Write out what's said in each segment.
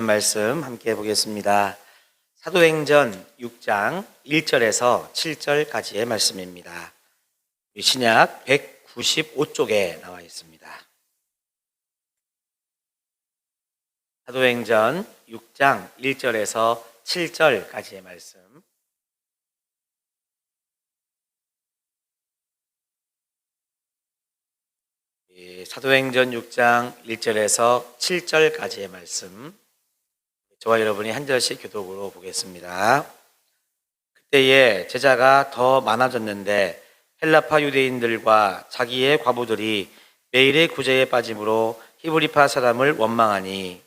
말씀 함께 보겠습니다. 사도행전 6장 1절에서 7절까지의 말씀입니다. 신약 195쪽에 나와 있습니다. 사도행전 6장 1절에서 7절까지의 말씀. 사도행전 6장 1절에서 7절까지의 말씀. 저와 여러분이 한 절씩 교독으로 보겠습니다. 그때에 제자가 더 많아졌는데 헬라파 유대인들과 자기의 과부들이 매일의 구제에 빠짐으로 히브리파 사람을 원망하니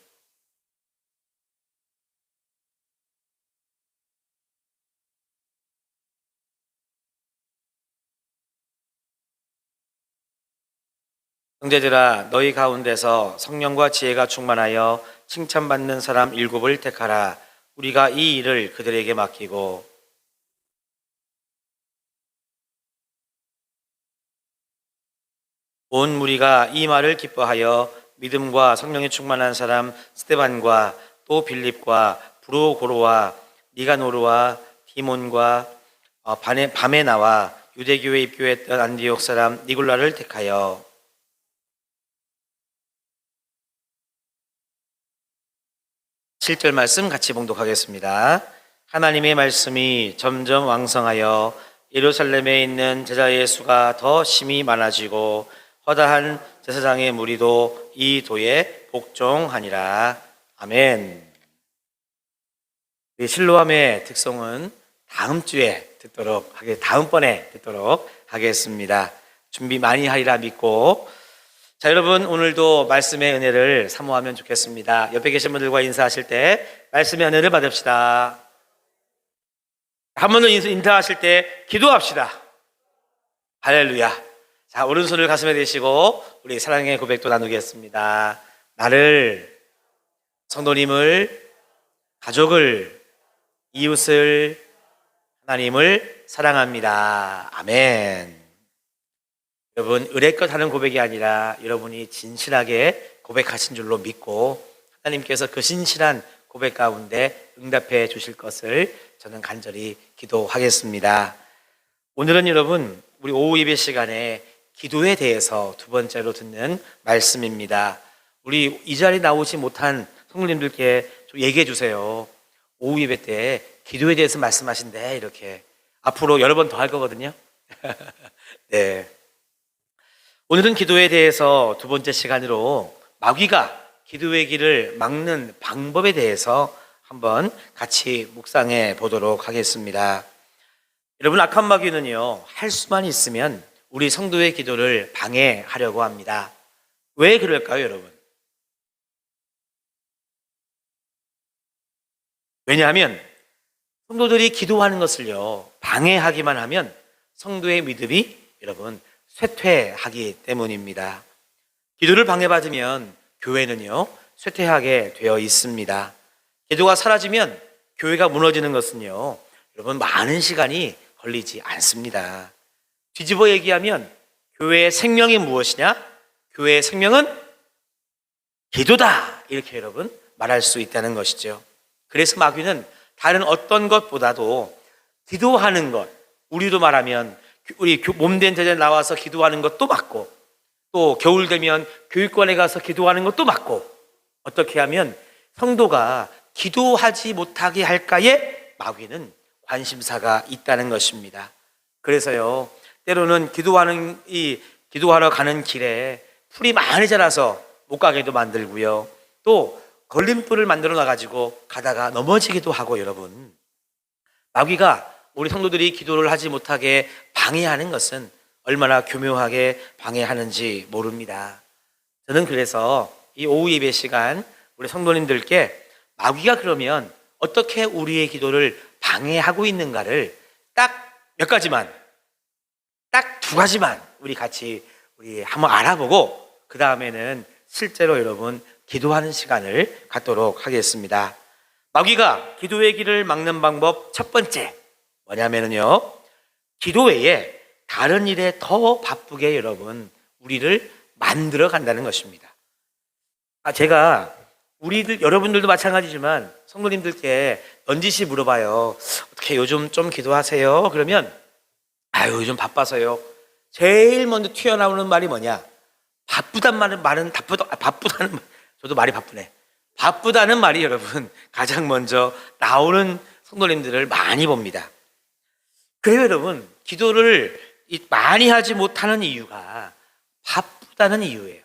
형제들아, 너희 가운데서 성령과 지혜가 충만하여 칭찬받는 사람 7을 택하라. 우리가 이 일을 그들에게 맡기고 온 무리가 이 말을 기뻐하여 믿음과 성령이 충만한 사람 스데반과 또 빌립과 브루고로와 니가노르와 디몬과 바메나와 유대교에 입교했던 안디옥 사람 니굴라를 택하여 7절 말씀 같이 봉독하겠습니다. 하나님의 말씀이 점점 왕성하여 예루살렘에 있는 제자의 수가 더 심히 많아지고 허다한 제사장의 무리도 이 도에 복종하니라. 아멘. 실로암의 특성은 다음번에 듣도록 하겠습니다. 준비 많이 하리라 믿고. 자, 여러분, 오늘도 말씀의 은혜를 사모하면 좋겠습니다. 옆에 계신 분들과 인사하실 때 말씀의 은혜를 받읍시다. 한 번 더 인사하실 때 기도합시다. 할렐루야. 자, 오른손을 가슴에 대시고 우리 사랑의 고백도 나누겠습니다. 나를, 성도님을, 가족을, 이웃을, 하나님을 사랑합니다. 아멘. 여러분, 의례껏 하는 고백이 아니라 여러분이 진실하게 고백하신 줄로 믿고 하나님께서 그 진실한 고백 가운데 응답해 주실 것을 저는 간절히 기도하겠습니다. 오늘은 여러분, 우리 오후 예배 시간에 기도에 대해서 두 번째로 듣는 말씀입니다. 우리 이 자리에 나오지 못한 성도님들께 좀 얘기해 주세요. 오후 예배 때 기도에 대해서 말씀하신대, 이렇게. 앞으로 여러 번 더 할 거거든요. 네. 오늘은 기도에 대해서 두 번째 시간으로 마귀가 기도의 길을 막는 방법에 대해서 한번 같이 묵상해 보도록 하겠습니다. 여러분, 악한 마귀는요, 할 수만 있으면 우리 성도의 기도를 방해하려고 합니다. 왜 그럴까요, 여러분? 왜냐하면 성도들이 기도하는 것을요, 방해하기만 하면 성도의 믿음이 여러분 쇠퇴하기 때문입니다. 기도를 방해받으면 교회는요, 쇠퇴하게 되어 있습니다. 기도가 사라지면 교회가 무너지는 것은요, 여러분 많은 시간이 걸리지 않습니다. 뒤집어 얘기하면 교회의 생명이 무엇이냐? 교회의 생명은 기도다, 이렇게 여러분 말할 수 있다는 것이죠. 그래서 마귀는 다른 어떤 것보다도 기도하는 것, 우리도 말하면 우리 몸된 제자에 나와서 기도하는 것도 맞고, 또 겨울 되면 교육관에 가서 기도하는 것도 맞고, 어떻게 하면 성도가 기도하지 못하게 할까에 마귀는 관심사가 있다는 것입니다. 그래서요, 때로는 기도하러 가는 길에 풀이 많이 자라서 못 가게도 만들고요, 또 걸림돌을 만들어 놔가지고 가다가 넘어지기도 하고, 여러분, 마귀가 우리 성도들이 기도를 하지 못하게 방해하는 것은 얼마나 교묘하게 방해하는지 모릅니다. 저는 그래서 이 오후 예배 시간 우리 성도님들께 마귀가 그러면 어떻게 우리의 기도를 방해하고 있는가를 딱 몇 가지만, 딱 두 가지만 우리 한번 알아보고, 그 다음에는 실제로 여러분 기도하는 시간을 갖도록 하겠습니다. 마귀가 기도의 길을 막는 방법 첫 번째 뭐냐면요, 기도 외에 다른 일에 더 바쁘게 여러분 우리를 만들어 간다는 것입니다. 제가 우리들 여러분들도 마찬가지지만 성도님들께 넌지시 물어봐요. 어떻게 요즘 좀 기도하세요? 그러면 아유 요즘 바빠서요. 제일 먼저 튀어나오는 말이 뭐냐? 바쁘다는 말은 바쁘다는 말. 저도 말이 바쁘네. 바쁘다는 말이 여러분 가장 먼저 나오는 성도님들을 많이 봅니다. 그래요 여러분, 기도를 많이 하지 못하는 이유가 바쁘다는 이유예요.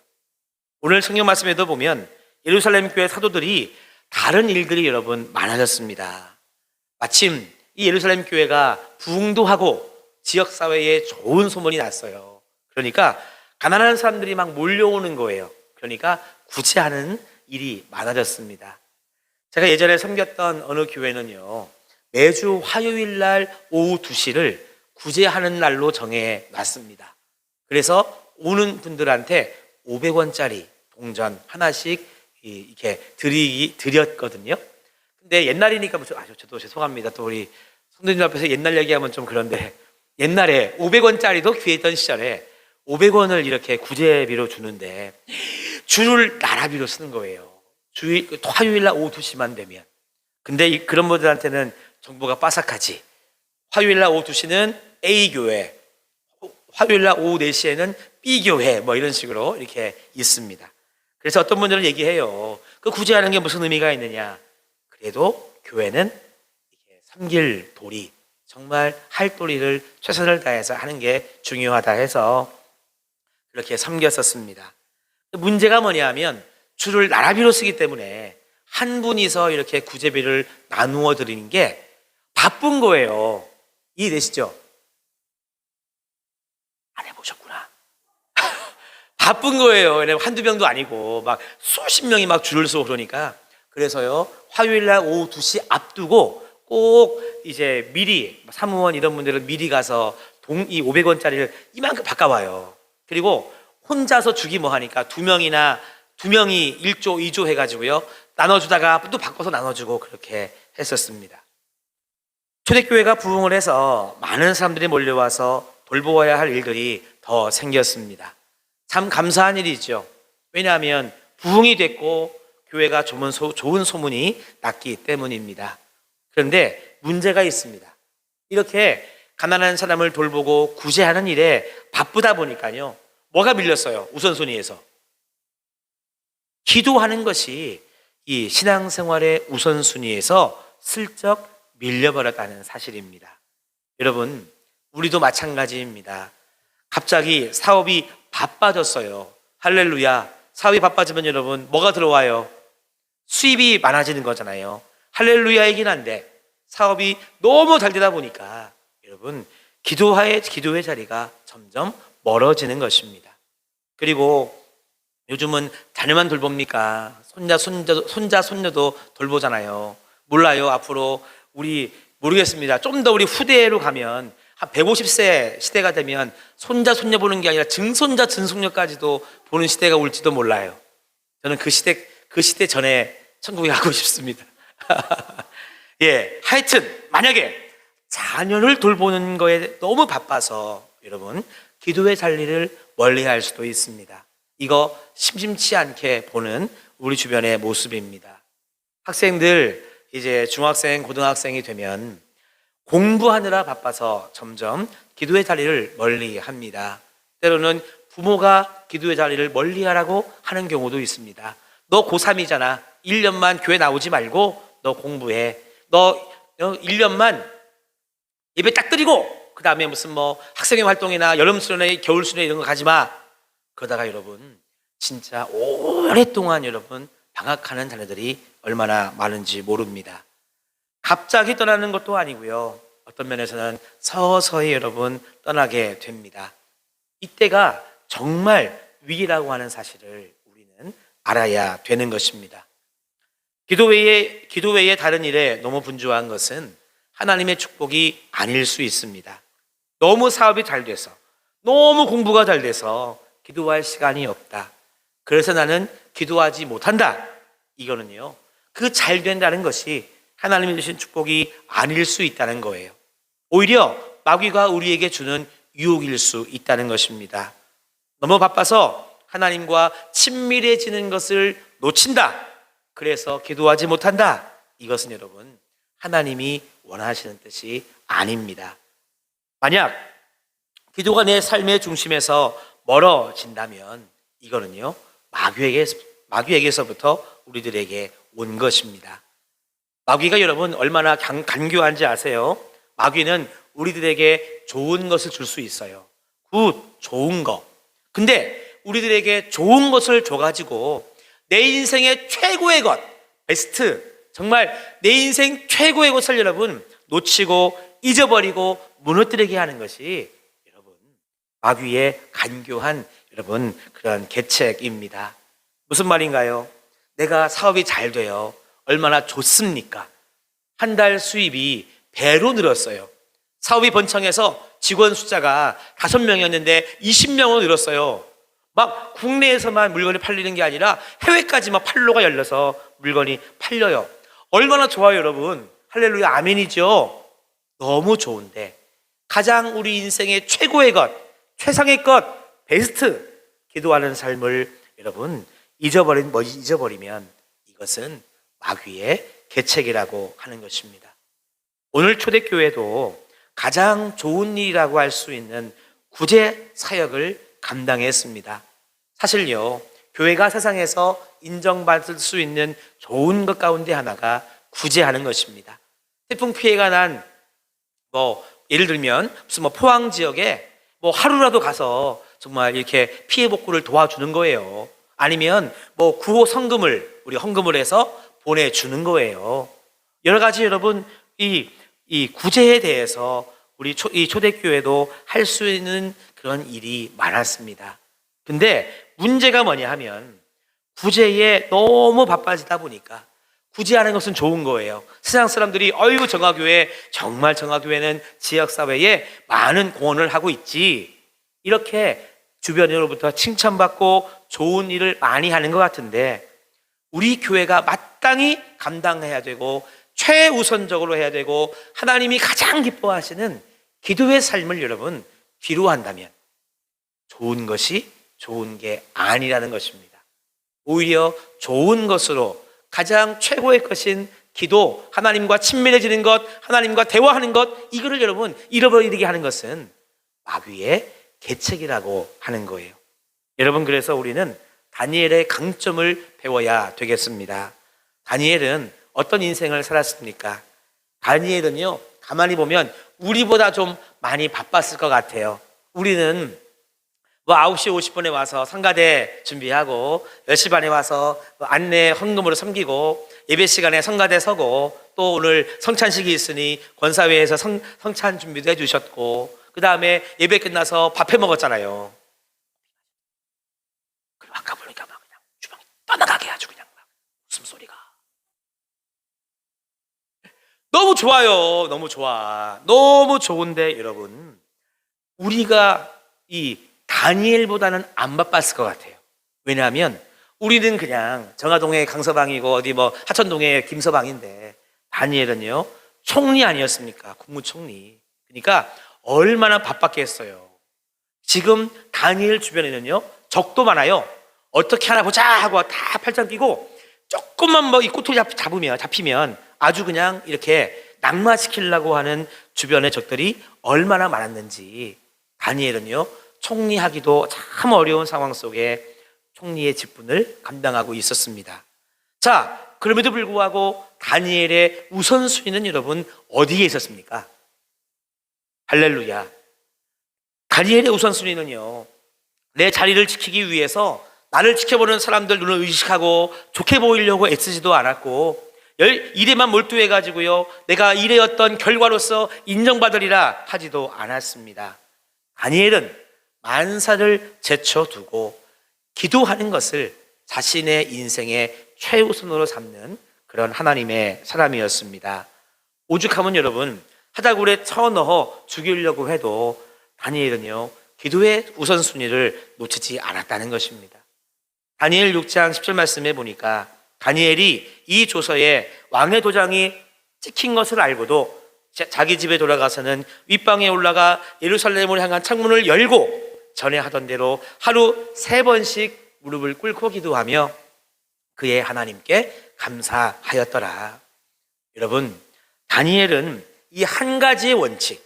오늘 성경 말씀에도 보면 예루살렘 교회 사도들이 다른 일들이 여러분 많아졌습니다. 마침 이 예루살렘 교회가 부흥도 하고 지역사회에 좋은 소문이 났어요. 그러니까 가난한 사람들이 막 몰려오는 거예요. 그러니까 구제하는 일이 많아졌습니다. 제가 예전에 섬겼던 어느 교회는요, 매주 화요일 날 오후 2시를 구제하는 날로 정해 놨습니다. 그래서 오는 분들한테 500원짜리 동전 하나씩 이렇게 드렸거든요. 근데 옛날이니까 저도 죄송합니다. 또 우리 성도님 앞에서 옛날 얘기하면 좀 그런데, 옛날에 500원짜리도 귀했던 시절에 500원을 이렇게 구제비로 주는데 줄을 나라비로 쓰는 거예요. 화요일 날 오후 2시만 되면. 근데 그런 분들한테는 정보가 빠삭하지. 화요일 날 오후 2시는 A교회, 화요일 날 오후 4시에는 B교회, 뭐 이런 식으로 이렇게 있습니다. 그래서 어떤 분들은 얘기해요. 그 구제하는 게 무슨 의미가 있느냐. 그래도 교회는 이렇게 섬길 도리, 정말 할 도리를 최선을 다해서 하는 게 중요하다 해서 그렇게 섬겼었습니다. 문제가 뭐냐면 줄을 나라비로 쓰기 때문에 한 분이서 이렇게 구제비를 나누어 드리는 게 바쁜 거예요. 이해되시죠? 안 해보셨구나. 바쁜 거예요. 왜냐면 한두 명도 아니고 막 수십 명이 막 줄을 서고 그러니까. 그래서요, 화요일 날 오후 2시 앞두고 꼭 이제 미리 사무원 이런 분들은 미리 가서 이 500원짜리를 이만큼 바꿔와요. 그리고 혼자서 주기 뭐 하니까 두 명이 1조, 2조 해가지고요, 나눠주다가 또 바꿔서 나눠주고 그렇게 했었습니다. 초대교회가 부흥을 해서 많은 사람들이 몰려와서 돌보아야 할 일들이 더 생겼습니다. 참 감사한 일이죠. 왜냐하면 부흥이 됐고 교회가 좋은 소문이 났기 때문입니다. 그런데 문제가 있습니다. 이렇게 가난한 사람을 돌보고 구제하는 일에 바쁘다 보니까요, 뭐가 밀렸어요? 우선순위에서 기도하는 것이 이 신앙생활의 우선순위에서 슬쩍 밀려버렸다는 사실입니다. 여러분, 우리도 마찬가지입니다. 갑자기 사업이 바빠졌어요. 할렐루야. 사업이 바빠지면 여러분 뭐가 들어와요? 수입이 많아지는 거잖아요. 할렐루야이긴 한데 사업이 너무 잘 되다 보니까 여러분 기도의 자리가 점점 멀어지는 것입니다. 그리고 요즘은 자녀만 돌봅니까? 손자, 손녀도 돌보잖아요. 몰라요. 앞으로 우리 모르겠습니다. 좀 더 우리 후대로 가면 한 150세 시대가 되면 손자, 손녀 보는 게 아니라 증손자, 증손녀까지도 보는 시대가 올지도 몰라요. 저는 그 시대 전에 천국에 가고 싶습니다. 예, 하여튼 만약에 자녀를 돌보는 거에 너무 바빠서 여러분 기도의 자리를 멀리할 수도 있습니다. 이거 심심치 않게 보는 우리 주변의 모습입니다. 학생들 이제 중학생, 고등학생이 되면 공부하느라 바빠서 점점 기도의 자리를 멀리합니다. 때로는 부모가 기도의 자리를 멀리하라고 하는 경우도 있습니다. 너 고3이잖아. 1년만 교회 나오지 말고 너 공부해. 너 1년만 예배 딱 드리고 그 다음에 무슨 뭐 학생회 활동이나 여름 수련회, 겨울 수련회 이런 거 가지 마. 그러다가 여러분 진짜 오랫동안 여러분 방학하는 자녀들이 얼마나 많은지 모릅니다. 갑자기 떠나는 것도 아니고요, 어떤 면에서는 서서히 여러분 떠나게 됩니다. 이때가 정말 위기라고 하는 사실을 우리는 알아야 되는 것입니다. 기도 외에 다른 일에 너무 분주한 것은 하나님의 축복이 아닐 수 있습니다. 너무 사업이 잘 돼서, 너무 공부가 잘 돼서 기도할 시간이 없다. 그래서 나는 기도하지 못한다. 이거는요, 그 잘 된다는 것이 하나님이 주신 축복이 아닐 수 있다는 거예요. 오히려 마귀가 우리에게 주는 유혹일 수 있다는 것입니다. 너무 바빠서 하나님과 친밀해지는 것을 놓친다. 그래서 기도하지 못한다. 이것은 여러분 하나님이 원하시는 뜻이 아닙니다. 만약 기도가 내 삶의 중심에서 멀어진다면 이거는요 마귀에게서부터 우리들에게 온 것입니다. 마귀가 여러분 얼마나 간교한지 아세요? 마귀는 우리들에게 좋은 것을 줄 수 있어요. 좋은 거. 근데 우리들에게 좋은 것을 줘가지고 내 인생의 최고의 것, 베스트, 정말 내 인생 최고의 것을 여러분 놓치고 잊어버리고 무너뜨리게 하는 것이 여러분 마귀의 간교한 여러분 그런 계책입니다. 무슨 말인가요? 내가 사업이 잘 돼요. 얼마나 좋습니까? 한 달 수입이 배로 늘었어요. 사업이 번창해서 직원 숫자가 5명이었는데 20명으로 늘었어요. 막 국내에서만 물건이 팔리는 게 아니라 해외까지 막 판로가 열려서 물건이 팔려요. 얼마나 좋아요, 여러분. 할렐루야, 아멘이죠. 너무 좋은데 가장 우리 인생의 최고의 것, 최상의 것, 베스트 기도하는 삶을 여러분 잊어버리면 이것은 마귀의 계책이라고 하는 것입니다. 오늘 초대교회도 가장 좋은 일이라고 할 수 있는 구제 사역을 감당했습니다. 사실요, 교회가 세상에서 인정받을 수 있는 좋은 것 가운데 하나가 구제하는 것입니다. 태풍 피해가 난 예를 들면 무슨 포항 지역에 하루라도 가서 정말 이렇게 피해 복구를 도와주는 거예요. 아니면 구호 성금을 우리 헌금을 해서 보내주는 거예요. 여러 가지 여러분 이 구제에 대해서 우리 이 초대교회도 할 수 있는 그런 일이 많았습니다. 근데 문제가 뭐냐 하면 구제에 너무 바빠지다 보니까 구제하는 것은 좋은 거예요. 세상 사람들이 어이구 정화교회, 정말 정화교회는 지역사회에 많은 공헌을 하고 있지, 이렇게 주변으로부터 칭찬받고 좋은 일을 많이 하는 것 같은데 우리 교회가 마땅히 감당해야 되고 최우선적으로 해야 되고 하나님이 가장 기뻐하시는 기도의 삶을 여러분 뒤로 한다면 좋은 것이 좋은 게 아니라는 것입니다. 오히려 좋은 것으로 가장 최고의 것인 기도, 하나님과 친밀해지는 것, 하나님과 대화하는 것, 이거를 여러분 잃어버리게 하는 것은 마귀의 계책이라고 하는 거예요. 여러분, 그래서 우리는 다니엘의 강점을 배워야 되겠습니다. 다니엘은 어떤 인생을 살았습니까? 다니엘은요, 가만히 보면 우리보다 좀 많이 바빴을 것 같아요. 우리는 9시 50분에 와서 성가대 준비하고 10시 반에 와서 안내 헌금으로 섬기고 예배 시간에 성가대 서고 또 오늘 성찬식이 있으니 권사회에서 성찬 준비도 해주셨고 그 다음에 예배 끝나서 밥 해 먹었잖아요. 그리고 아까 보니까 막 그냥 주방이 떠나가게 아주 그냥 막 웃음소리가 너무 좋아요. 너무 좋아. 너무 좋은데 여러분, 우리가 이 다니엘보다는 안 바빴을 것 같아요. 왜냐하면 우리는 그냥 정화동의 강서방이고 어디 하천동의 김서방인데 다니엘은요 총리 아니었습니까? 국무총리. 그러니까 얼마나 바빴겠어요. 지금 다니엘 주변에는요 적도 많아요. 어떻게 하나 보자 하고 다 팔짱 끼고 조금만 이 꼬투리 잡히면 아주 그냥 이렇게 낙마시키려고 하는 주변의 적들이 얼마나 많았는지 다니엘은요 총리하기도 참 어려운 상황 속에 총리의 직분을 감당하고 있었습니다. 자, 그럼에도 불구하고 다니엘의 우선순위는 여러분 어디에 있었습니까? 할렐루야. 다니엘의 우선순위는요, 내 자리를 지키기 위해서 나를 지켜보는 사람들 눈을 의식하고 좋게 보이려고 애쓰지도 않았고 일에만 몰두해가지고요 내가 일의 어떤 결과로서 인정받으리라 하지도 않았습니다. 다니엘은 만사를 제쳐두고 기도하는 것을 자신의 인생의 최우선으로 삼는 그런 하나님의 사람이었습니다. 오죽하면 여러분 하다굴에 쳐넣어 죽이려고 해도 다니엘은요 기도의 우선순위를 놓치지 않았다는 것입니다. 다니엘 6장 10절 말씀에 보니까 다니엘이 이 조서에 왕의 도장이 찍힌 것을 알고도 자기 집에 돌아가서는 윗방에 올라가 예루살렘을 향한 창문을 열고 전에 하던 대로 하루 3번씩 무릎을 꿇고 기도하며 그의 하나님께 감사하였더라. 여러분, 다니엘은 이 한 가지의 원칙,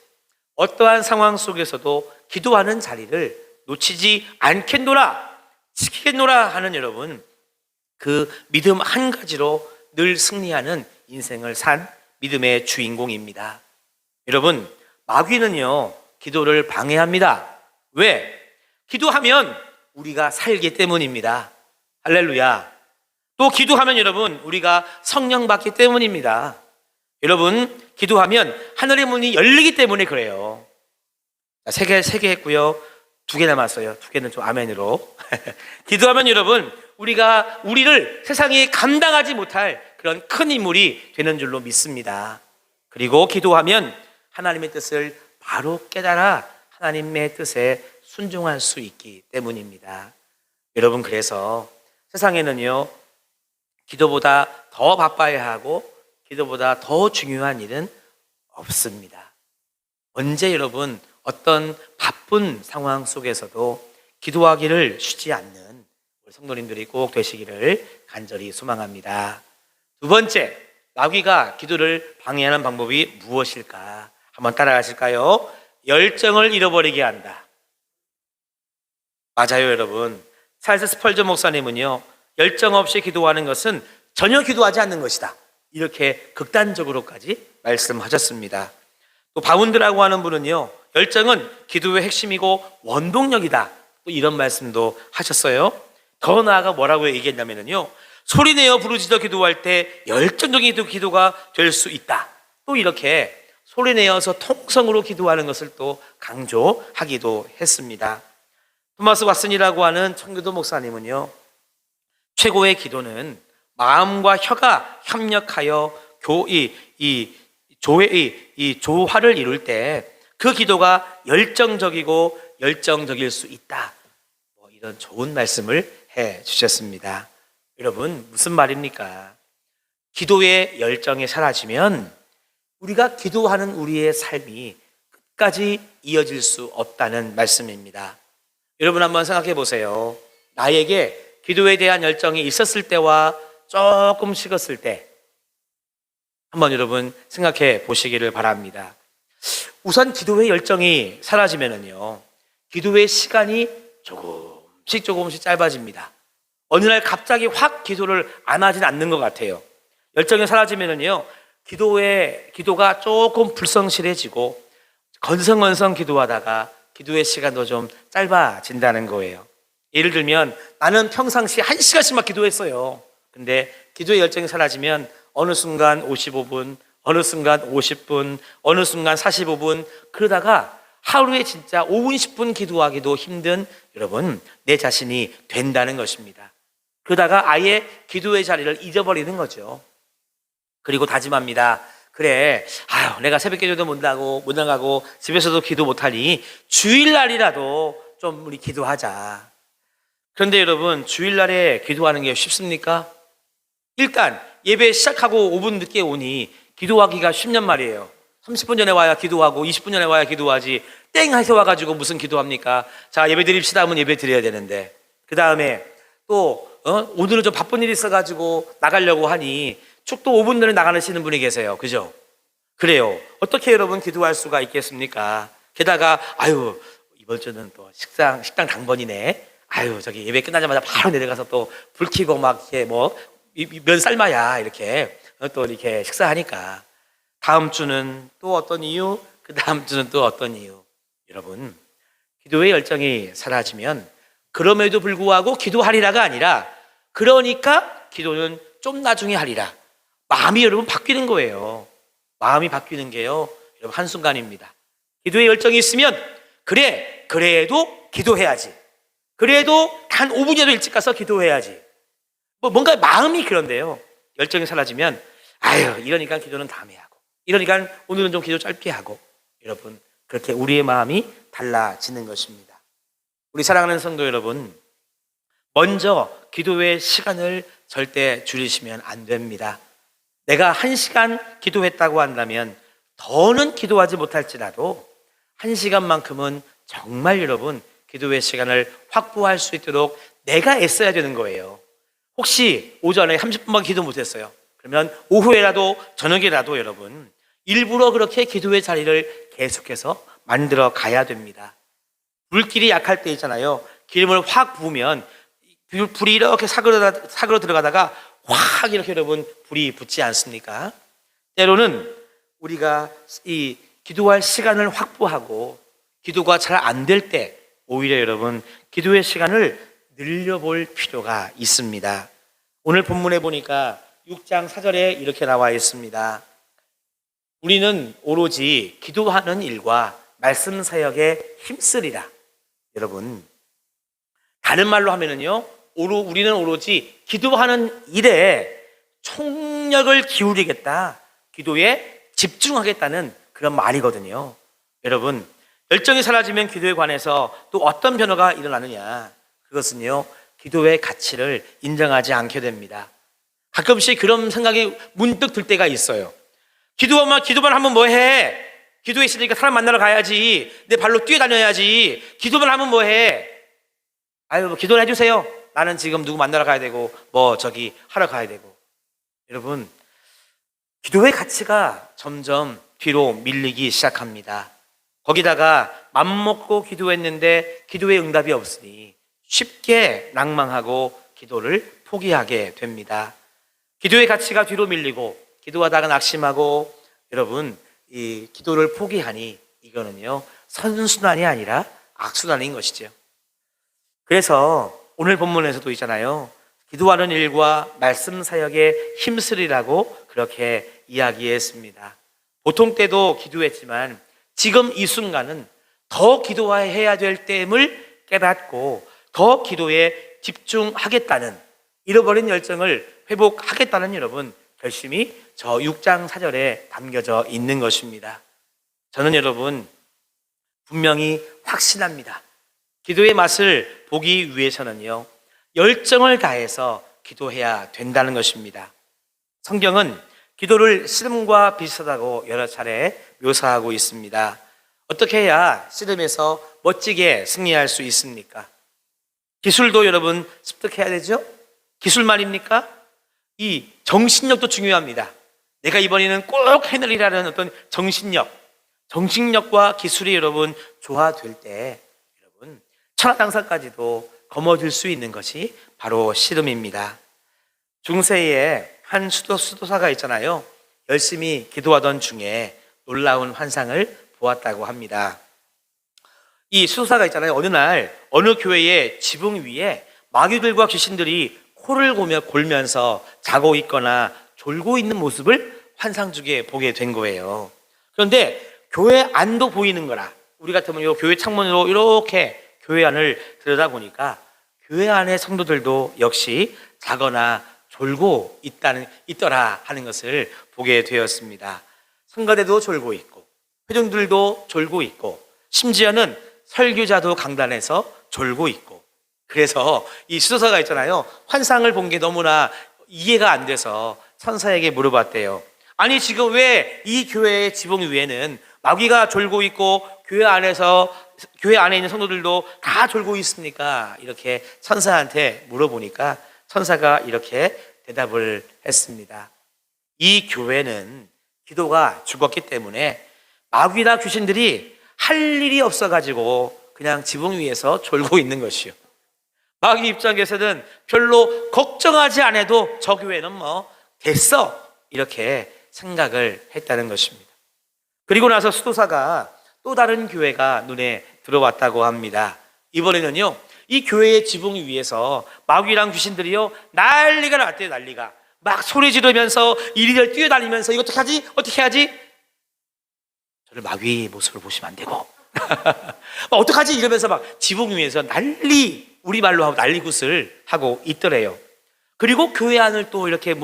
어떠한 상황 속에서도 기도하는 자리를 놓치지 않겠노라, 지키겠노라 하는 여러분, 그 믿음 한 가지로 늘 승리하는 인생을 산 믿음의 주인공입니다. 여러분, 마귀는요, 기도를 방해합니다. 왜? 기도하면 우리가 살기 때문입니다. 할렐루야. 또 기도하면 여러분, 우리가 성령 받기 때문입니다. 여러분, 기도하면 하늘의 문이 열리기 때문에 그래요. 세 개 했고요. 2개 남았어요. 2개는 좀 아멘으로. 기도하면 여러분, 우리를 세상이 감당하지 못할 그런 큰 인물이 되는 줄로 믿습니다. 그리고 기도하면 하나님의 뜻을 바로 깨달아 하나님의 뜻에 순종할 수 있기 때문입니다. 여러분, 그래서 세상에는요, 기도보다 더 바빠야 하고 기도보다 더 중요한 일은 없습니다. 언제 여러분 어떤 바쁜 상황 속에서도 기도하기를 쉬지 않는 우리 성도님들이 꼭 되시기를 간절히 소망합니다. 2번째, 마귀가 기도를 방해하는 방법이 무엇일까? 한번 따라가실까요? 열정을 잃어버리게 한다. 맞아요, 여러분. 찰스 스펄전 목사님은요, 열정 없이 기도하는 것은 전혀 기도하지 않는 것이다, 이렇게 극단적으로까지 말씀하셨습니다. 또 바운드라고 하는 분은요, 열정은 기도의 핵심이고 원동력이다, 또 이런 말씀도 하셨어요. 더 나아가 뭐라고 얘기했냐면요, 소리내어 부르짖어 기도할 때 열정적인 기도가 될 수 있다, 또 이렇게 소리내어서 통성으로 기도하는 것을 또 강조하기도 했습니다. 토마스 왓슨이라고 하는 청교도 목사님은요, 최고의 기도는 마음과 혀가 협력하여 조화를 이룰 때 그 기도가 열정적일 수 있다, 이런 좋은 말씀을 해 주셨습니다. 여러분, 무슨 말입니까? 기도의 열정이 사라지면 우리가 기도하는 우리의 삶이 끝까지 이어질 수 없다는 말씀입니다. 여러분, 한번 생각해 보세요. 나에게 기도에 대한 열정이 있었을 때와 조금 식었을 때 한번 여러분 생각해 보시기를 바랍니다. 우선 기도의 열정이 사라지면은요, 기도의 시간이 조금씩 짧아집니다. 어느 날 갑자기 확 기도를 안 하진 않는 것 같아요. 열정이 사라지면은요, 기도가 조금 불성실해지고 건성건성 기도하다가 기도의 시간도 좀 짧아진다는 거예요. 예를 들면 나는 평상시 1시간씩 막 기도했어요. 근데 기도의 열정이 사라지면 어느 순간 55분, 어느 순간 50분, 어느 순간 45분, 그러다가 하루에 진짜 5분, 10분 기도하기도 힘든 여러분, 내 자신이 된다는 것입니다. 그러다가 아예 기도의 자리를 잊어버리는 거죠. 그리고 다짐합니다. 그래, 내가 새벽 기도도 못 나가고 집에서도 기도 못하니 주일날이라도 좀 우리 기도하자. 그런데 여러분, 주일날에 기도하는 게 쉽습니까? 일단 예배 시작하고 5분 늦게 오니 기도하기가 쉽냔 말이에요. 30분 전에 와야 기도하고 20분 전에 와야 기도하지, 땡 해서 와가지고 무슨 기도합니까? 자, 예배 드립시다 하면 예배 드려야 되는데, 그 다음에 또 오늘은 좀 바쁜 일이 있어가지고 나가려고 하니 축도 5분 전에 나가시는 분이 계세요. 그죠? 그래요. 어떻게 여러분 기도할 수가 있겠습니까? 게다가 이번 주는 또 식당 당번이네. 저기 예배 끝나자마자 바로 내려가서 또 불 켜고 막 이렇게 면 삶아야 이렇게 또 이렇게 식사하니까 다음 주는 또 어떤 이유, 그 다음 주는 또 어떤 이유. 여러분, 기도의 열정이 사라지면 그럼에도 불구하고 기도하리라가 아니라 그러니까 기도는 좀 나중에 하리라, 마음이 여러분 바뀌는 거예요. 마음이 바뀌는 게요, 여러분 한순간입니다. 기도의 열정이 있으면 그래도 기도해야지, 그래도 단 5분이라도 일찍 가서 기도해야지, 뭔가 마음이 그런데요, 열정이 사라지면 이러니까 기도는 다음에 하고, 이러니까 오늘은 좀 기도 짧게 하고, 여러분 그렇게 우리의 마음이 달라지는 것입니다. 우리 사랑하는 성도 여러분, 먼저 기도의 시간을 절대 줄이시면 안 됩니다. 내가 1시간 기도했다고 한다면 더는 기도하지 못할지라도 1시간만큼은 정말 여러분 기도의 시간을 확보할 수 있도록 내가 애써야 되는 거예요. 혹시 오전에 30분만 기도 못했어요. 그러면 오후에라도 저녁에라도 여러분 일부러 그렇게 기도의 자리를 계속해서 만들어 가야 됩니다. 불길이 약할 때 있잖아요. 기름을 확 부으면 불이 이렇게 사그러 들어가다가 확 이렇게 여러분 불이 붙지 않습니까? 때로는 우리가 이 기도할 시간을 확보하고 기도가 잘 안 될 때 오히려 여러분 기도의 시간을 늘려볼 필요가 있습니다. 오늘 본문에 보니까 6장 4절에 이렇게 나와 있습니다. 우리는 오로지 기도하는 일과 말씀 사역에 힘쓰리라. 여러분, 다른 말로 하면은요, 우리는 오로지 기도하는 일에 총력을 기울이겠다, 기도에 집중하겠다는 그런 말이거든요. 여러분, 열정이 사라지면 기도에 관해서 또 어떤 변화가 일어나느냐? 그것은요, 기도의 가치를 인정하지 않게 됩니다. 가끔씩 그런 생각이 문득 들 때가 있어요. 기도만 하면 뭐 해? 기도했으니까 사람 만나러 가야지. 내 발로 뛰어다녀야지. 기도만 하면 뭐 해? 아유, 뭐 기도를 해주세요. 나는 지금 누구 만나러 가야 되고, 하러 가야 되고. 여러분, 기도의 가치가 점점 뒤로 밀리기 시작합니다. 거기다가 맘먹고 기도했는데 기도의 응답이 없으니 쉽게 낭망하고 기도를 포기하게 됩니다. 기도의 가치가 뒤로 밀리고 기도하다가 낙심하고 여러분 이 기도를 포기하니 이거는요 선순환이 아니라 악순환인 것이죠. 그래서 오늘 본문에서도 있잖아요. 기도하는 일과 말씀 사역에 힘쓰리라고 그렇게 이야기했습니다. 보통 때도 기도했지만 지금 이 순간은 더 기도해야 될 때임을 깨닫고 더 기도에 집중하겠다는 잃어버린 열정을 회복하겠다는 여러분 결심이 저 6장 4절에 담겨져 있는 것입니다. 저는 여러분 분명히 확신합니다. 기도의 맛을 보기 위해서는요 열정을 다해서 기도해야 된다는 것입니다. 성경은 기도를 씨름과 비슷하다고 여러 차례 묘사하고 있습니다. 어떻게 해야 씨름에서 멋지게 승리할 수 있습니까? 기술도 여러분 습득해야 되죠? 기술 말입니까? 이 정신력도 중요합니다. 내가 이번에는 꼭 해내리라는 어떤 정신력과 기술이 여러분 조화될 때 여러분 천하장사까지도 거머쥘 수 있는 것이 바로 씨름입니다. 중세에 한 수도사가 있잖아요. 열심히 기도하던 중에 놀라운 환상을 보았다고 합니다. 이 수도사가 있잖아요. 어느 날 어느 교회의 지붕 위에 마귀들과 귀신들이 코를 골면서 자고 있거나 졸고 있는 모습을 환상 중에 보게 된 거예요. 그런데 교회 안도 보이는 거라 우리 같으면 이 교회 창문으로 이렇게 교회 안을 들여다보니까 교회 안의 성도들도 역시 자거나 졸고 있더라 하는 것을 보게 되었습니다. 성가대도 졸고 있고 회중들도 졸고 있고 심지어는 설교자도 강단에서 졸고 있고 그래서 이 수도사가 있잖아요. 환상을 본 게 너무나 이해가 안 돼서 천사에게 물어봤대요. 아니 지금 왜 이 교회의 지붕 위에는 마귀가 졸고 있고 교회 안에 있는 성도들도 다 졸고 있습니까? 이렇게 천사한테 물어보니까 천사가 이렇게 대답을 했습니다. 이 교회는 기도가 죽었기 때문에 마귀나 귀신들이 할 일이 없어가지고 그냥 지붕 위에서 졸고 있는 것이요. 마귀 입장에서는 별로 걱정하지 않아도 저 교회는 됐어 이렇게 생각을 했다는 것입니다. 그리고 나서 수도사가 또 다른 교회가 눈에 들어왔다고 합니다. 이번에는요 이 교회의 지붕 위에서 마귀랑 귀신들이요 난리가 났대요. 난리가 막 소리 지르면서 이리저리 뛰어다니면서 이거 어떻게 하지? 저를 마귀의 모습을 보시면 안 되고 어떡하지? 이러면서 막 지붕 위에서 우리말로 하고 난리굿을 하고 있더래요. 그리고 교회 안을 또 이렇게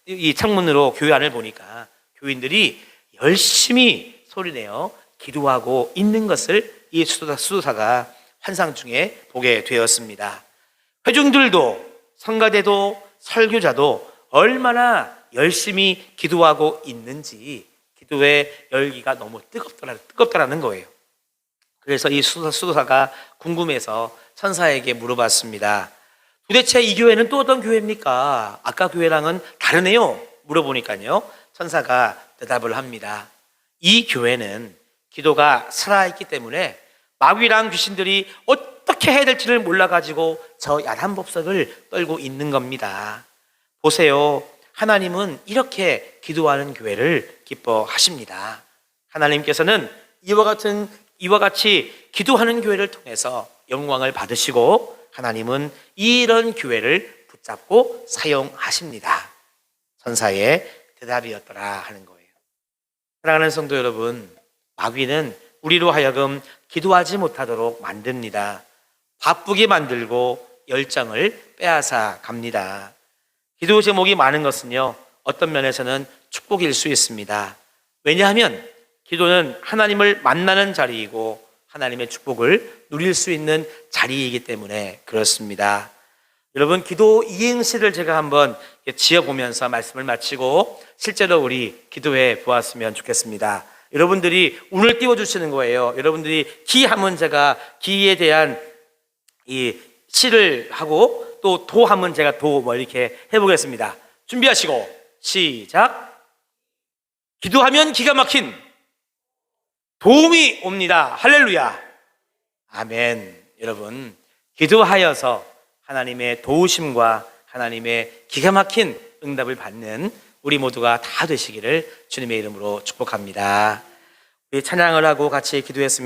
이 창문으로 교회 안을 보니까 교인들이 열심히 소리내어 기도하고 있는 것을 이 수도사가 환상 중에 보게 되었습니다. 회중들도 성가대도 설교자도 얼마나 열심히 기도하고 있는지 기도의 열기가 너무 뜨겁다라는 거예요. 그래서 이 수도사가 궁금해서 천사에게 물어봤습니다. 도대체 이 교회는 또 어떤 교회입니까? 아까 교회랑은 다르네요. 물어보니까요. 천사가 대답을 합니다. 이 교회는 기도가 살아있기 때문에 마귀랑 귀신들이 어떻게 해야 될지를 몰라가지고 저 야단 법석을 떨고 있는 겁니다. 보세요. 하나님은 이렇게 기도하는 교회를 기뻐하십니다. 하나님께서는 이와 같이 기도하는 교회를 통해서 영광을 받으시고 하나님은 이런 교회를 붙잡고 사용하십니다. 천사의 대답이었더라 하는 거예요. 사랑하는 성도 여러분, 마귀는 우리로 하여금 기도하지 못하도록 만듭니다. 바쁘게 만들고 열정을 빼앗아 갑니다. 기도 제목이 많은 것은요, 어떤 면에서는 축복일 수 있습니다. 왜냐하면 기도는 하나님을 만나는 자리이고 하나님의 축복을 누릴 수 있는 자리이기 때문에 그렇습니다. 여러분, 기도 이행시를 제가 한번 지어보면서 말씀을 마치고 실제로 우리 기도해 보았으면 좋겠습니다. 여러분들이 운을 띄워주시는 거예요. 여러분들이 기하면 제가 기에 대한 이 시를 하고 또 도하면 제가 도 이렇게 해보겠습니다. 준비하시고 시작. 기도하면 기가 막힌 도움이 옵니다. 할렐루야. 아멘. 여러분, 기도하여서 하나님의 도우심과 하나님의 기가 막힌 응답을 받는 우리 모두가 다 되시기를 주님의 이름으로 축복합니다. 우리 찬양을 하고 같이 기도했으면